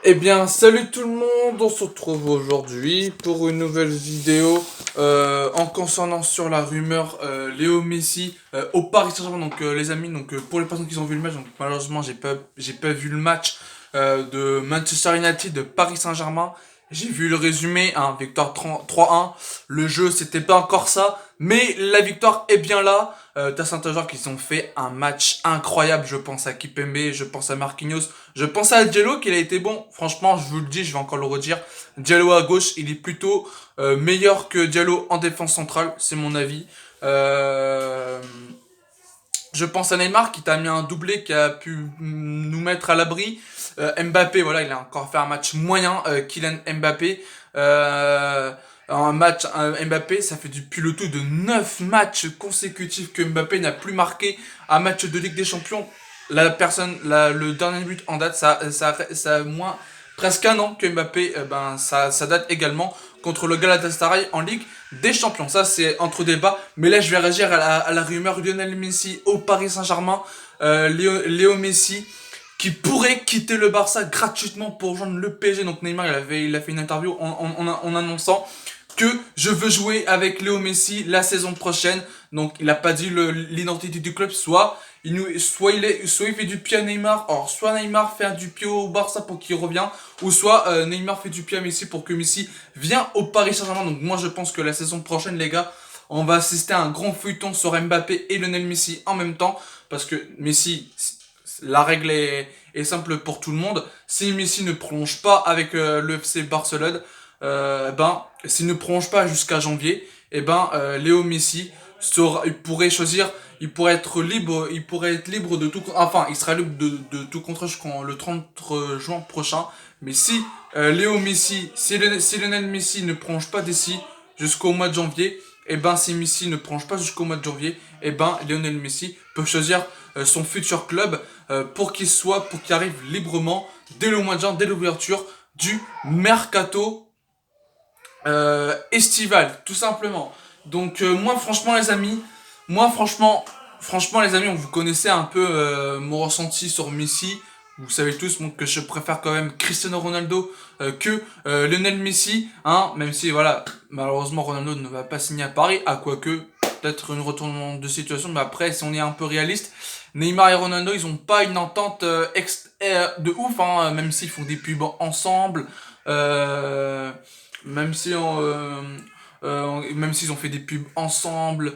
Eh bien, salut tout le monde, on se retrouve aujourd'hui pour une nouvelle vidéo en concernant sur la rumeur Léo Messi au Paris Saint-Germain. Donc les amis, pour les personnes qui ont vu le match, donc malheureusement j'ai pas vu le match de Manchester United de Paris Saint-Germain. J'ai vu le résumé, hein, victoire 3-1. Le jeu c'était pas encore ça, mais la victoire est bien là. T'as Saint-Agen qui ont fait un match incroyable. Je pense à Kipembe, je pense à Marquinhos. Je pense à Diallo qu'il a été bon. Franchement, je vous le dis, je vais encore le redire. Diallo à gauche, il est plutôt meilleur que Diallo en défense centrale, c'est mon avis. Euh, je pense à Neymar qui t'a mis un doublé qui a pu nous mettre à l'abri. Mbappé, voilà, il a encore fait un match moyen. Kylian Mbappé. Mbappé, ça fait depuis le tout de 9 matchs consécutifs que Mbappé n'a plus marqué un match de Ligue des Champions. Le dernier but en date, ça a moins presque un an que Mbappé, ça date également contre le Galatasaray en Ligue des Champions. Ça, c'est entre débats. Mais là, je vais réagir à la rumeur Lionel Messi au Paris Saint-Germain. Léo Messi qui pourrait quitter le Barça gratuitement pour rejoindre le PSG. Donc Neymar, il a fait une interview en annonçant que je veux jouer avec Léo Messi la saison prochaine. Donc il a pas dit l'identité du club, soit il fait du pied à Neymar, or soit Neymar fait du pied au Barça pour qu'il revienne, ou soit Neymar fait du pied à Messi pour que Messi vienne au Paris Saint-Germain. Donc moi je pense que la saison prochaine les gars, on va assister à un grand feuilleton sur Mbappé et Lionel Messi en même temps, parce que Messi, la règle est simple pour tout le monde. Si Messi ne prolonge pas avec le FC Barcelone, s'il ne prolonge pas jusqu'à janvier, Léo Messi il pourrait choisir, il pourrait être libre de tout, enfin, il sera libre de tout contrat jusqu'au le 30 juin prochain. Mais si Lionel Messi ne prolonge pas d'ici jusqu'au mois de janvier, si Messi ne prolonge pas jusqu'au mois de janvier, Lionel Messi peut choisir son futur club pour qu'il arrive librement dès le mois de juin, dès l'ouverture du mercato estival, tout simplement. Donc moi franchement les amis, moi franchement, franchement les amis, vous connaissez un peu mon ressenti sur Messi. Vous savez tous que je préfère quand même Cristiano Ronaldo que Lionel Messi, hein, même si voilà, malheureusement Ronaldo ne va pas signer à Paris, à quoi que peut-être une retournement de situation, mais après si on est un peu réaliste, Neymar et Ronaldo ils ont pas une entente de ouf, hein, même s'ils font des pubs ensemble. Euh, même si même s'ils ont fait des pubs ensemble,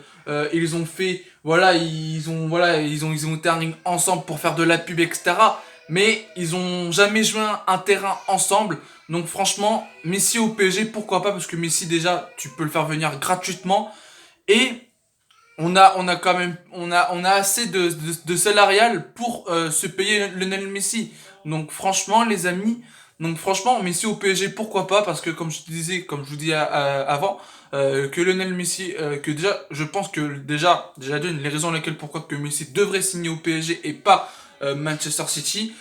ils ont fait, ils ont été un ring ensemble pour faire de la pub, etc. Mais ils ont jamais joué un terrain ensemble. Donc franchement, Messi au PSG, pourquoi pas? Parce que Messi déjà, tu peux le faire venir gratuitement. Et on a quand même, on a assez de salarial pour se payer Lionel Messi. Donc franchement, les amis, donc franchement, Messi au PSG, pourquoi pas? Parce que comme je te disais, comme je vous dis avant, que Lionel Messi, que déjà, je pense que déjà d'une, les raisons lesquelles pourquoi que Messi devrait signer au PSG et pas Manchester City.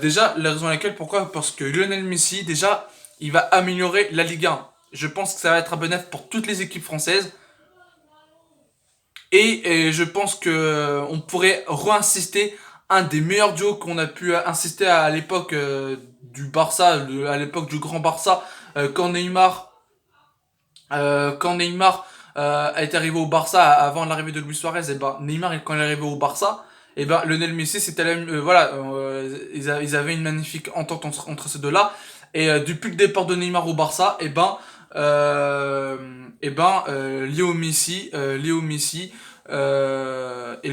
Déjà, les raisons lesquelles pourquoi? Parce que Lionel Messi, déjà, il va améliorer la Ligue 1. Je pense que ça va être un bénéfice pour toutes les équipes françaises. Et je pense que on pourrait réinsister un des meilleurs duos qu'on a pu insister à l'époque du Barça, à l'époque du grand Barça, quand Neymar a été arrivé au Barça avant l'arrivée de Luis Suarez. Et ben Neymar quand il est arrivé au Barça, et ben Lionel Messi c'était ils avaient une magnifique entente entre ces deux-là. Et depuis le départ de Neymar au Barça, Léo Messi et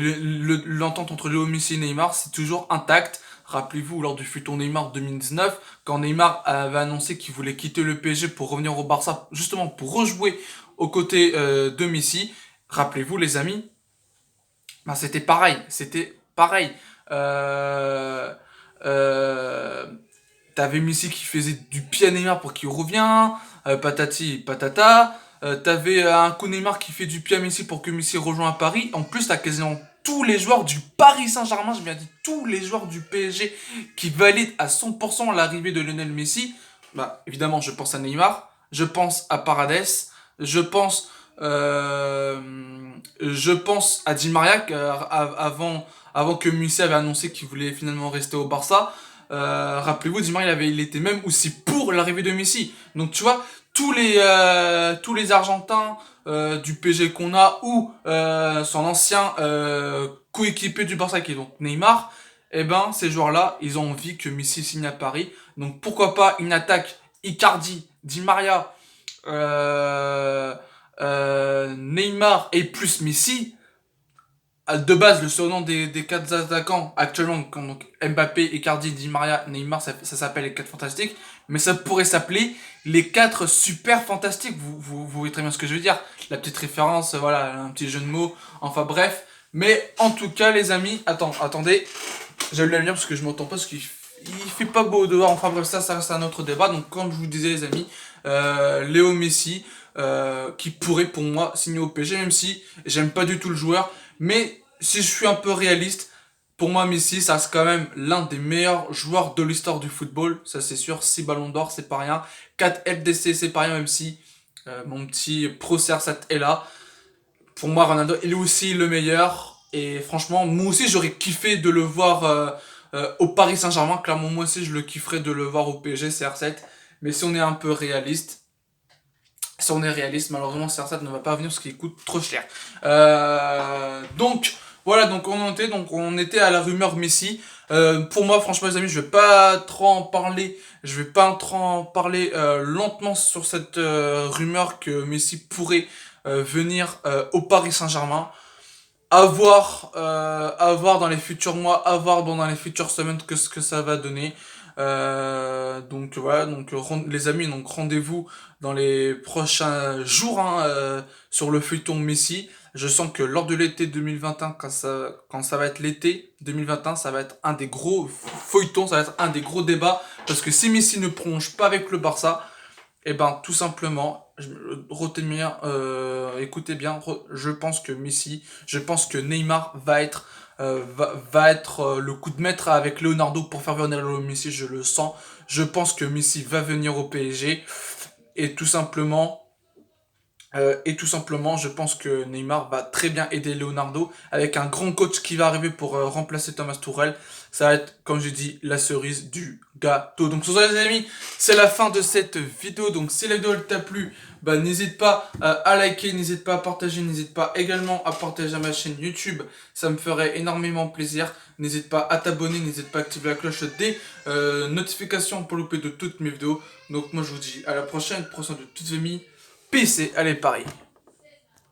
l'entente entre Léo Messi et Neymar, c'est toujours intact. Rappelez-vous, lors du futur Neymar 2019, quand Neymar avait annoncé qu'il voulait quitter le PSG pour revenir au Barça, justement pour rejouer aux côtés de Messi, rappelez-vous les amis, c'était pareil. C'était pareil. Euh, euh, T'avais Messi qui faisait du pied à Neymar pour qu'il revienne, patati patata. T'avais un coup Neymar qui fait du pied à Messi pour que Messi rejoigne à Paris. En plus, t'as quasiment tous les joueurs du Paris Saint-Germain, je viens de dire tous les joueurs du PSG qui valident à 100% l'arrivée de Lionel Messi. Bah, évidemment, je pense à Neymar, je pense à Paredes, je pense, euh, je pense à Di Maria avant que Messi avait annoncé qu'il voulait finalement rester au Barça. Rappelez-vous, Di Maria, il était même aussi pour l'arrivée de Messi. Donc tu vois, tous les Argentins du PSG qu'on a ou son ancien coéquipier du Barça qui est donc Neymar, eh ben ces joueurs-là, ils ont envie que Messi signe à Paris. Donc pourquoi pas une attaque Icardi, Di Maria, Neymar et plus Messi. De base, le surnom des quatre attaquants actuellement, comme donc Mbappé, Icardi, Di Maria, Neymar, ça s'appelle les quatre fantastiques, mais ça pourrait s'appeler les quatre super fantastiques. Vous voyez très bien ce que je veux dire. La petite référence, voilà, un petit jeu de mots. Enfin bref. Mais en tout cas, les amis, attendez, j'allume la lumière parce que je m'entends pas, parce qu'il fait pas beau dehors. Enfin bref, ça reste un autre débat. Donc comme je vous disais, les amis, Léo Messi, qui pourrait pour moi signer au PSG, même si j'aime pas du tout le joueur. Mais si je suis un peu réaliste, pour moi Messi, ça reste quand même l'un des meilleurs joueurs de l'histoire du football. Ça c'est sûr, 6 ballons d'or, c'est pas rien. 4 LDC, c'est pas rien, même si mon petit Pro CR7 est là. Pour moi, Ronaldo, il est aussi le meilleur. Et franchement, moi aussi, j'aurais kiffé de le voir au Paris Saint-Germain. Clairement, moi aussi, je le kifferais de le voir au PSG, CR7. Mais si on est un peu réaliste, malheureusement, CR7 ne va pas venir parce qu'il coûte trop cher. Donc, voilà, donc on était à la rumeur Messi. Pour moi, franchement, les amis, je vais pas trop en parler. Je vais pas trop en parler lentement sur cette rumeur que Messi pourrait venir au Paris Saint-Germain. À voir dans les futurs mois, à voir dans les futures semaines ce que ça va donner. Donc voilà, donc les amis, donc rendez-vous dans les prochains jours hein, sur le feuilleton Messi. Je sens que lors de l'été 2021, quand ça va être l'été 2021, ça va être un des gros feuilletons, ça va être un des gros débats. Parce que si Messi ne prolonge pas avec le Barça, eh ben tout simplement, retenez bien, écoutez bien, je pense que Neymar va être le coup de maître avec Leonardo pour faire venir Messi, je le sens. Je pense que Messi va venir au PSG et tout simplement, je pense que Neymar va très bien aider Leonardo avec un grand coach qui va arriver pour remplacer Thomas Tuchel. Ça va être, comme je dis, la cerise du gâteau. Donc, sur ça, les amis, c'est la fin de cette vidéo. Donc, si la vidéo t'a plu, bah, n'hésite pas à liker, n'hésite pas à partager, n'hésite pas également à partager à ma chaîne YouTube. Ça me ferait énormément plaisir. N'hésite pas à t'abonner, n'hésite pas à activer la cloche des notifications pour louper de toutes mes vidéos. Donc, moi, je vous dis à la prochaine de toute famille. Peace et allez Paris.